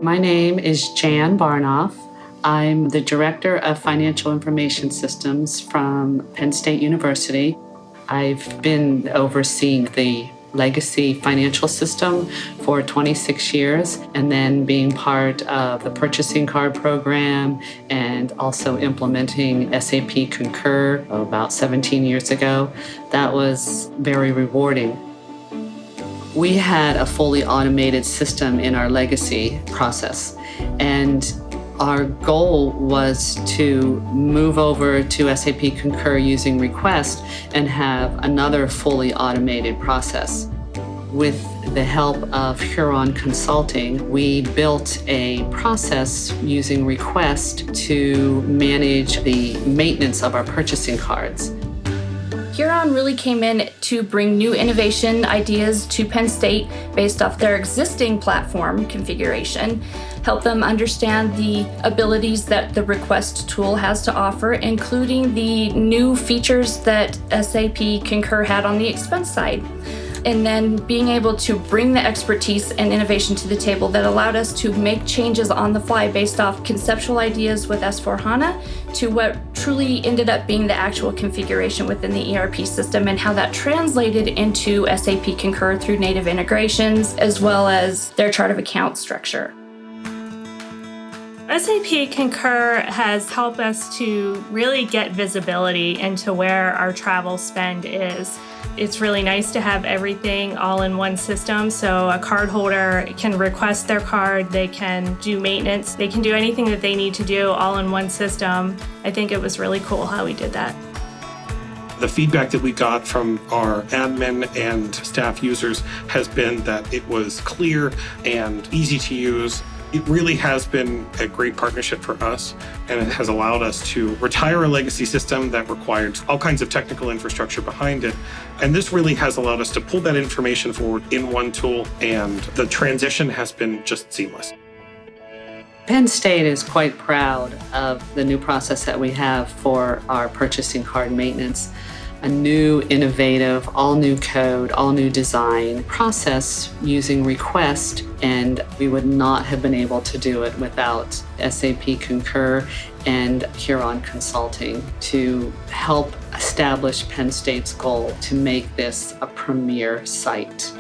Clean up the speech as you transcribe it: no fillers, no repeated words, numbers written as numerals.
My name is Jan Barnoff. I'm the Director of Financial Information Systems from Penn State University. I've been overseeing the legacy financial system for 26 years, and then being part of the purchasing card program and also implementing SAP Concur about 17 years ago. That was very rewarding. We had a fully automated system in our legacy process, and our goal was to move over to SAP Concur using Request and have another fully automated process. With the help of Huron Consulting, we built a process using Request to manage the maintenance of our purchasing cards. Huron really came in to bring new innovation ideas to Penn State based off their existing platform configuration, help them understand the abilities that the Request tool has to offer, including the new features that SAP Concur had on the expense side. And then being able to bring the expertise and innovation to the table that allowed us to make changes on the fly based off conceptual ideas with S/4HANA to what truly ended up being the actual configuration within the ERP system, and how that translated into SAP Concur through native integrations, as well as their chart of account structure. SAP Concur has helped us to really get visibility into where our travel spend is. It's really nice to have everything all in one system, so a cardholder can request their card, they can do maintenance, they can do anything that they need to do all in one system. I think it was really cool how we did that. The feedback that we got from our admin and staff users has been that it was clear and easy to use. It really has been a great partnership for us, and it has allowed us to retire a legacy system that required all kinds of technical infrastructure behind it. And this really has allowed us to pull that information forward in one tool, and the transition has been just seamless. Penn State is quite proud of the new process that we have for our purchasing card maintenance. A new, innovative, all new code, all new design process using Request, and we would not have been able to do it without SAP Concur and Huron Consulting to help establish Penn State's goal to make this a premier site.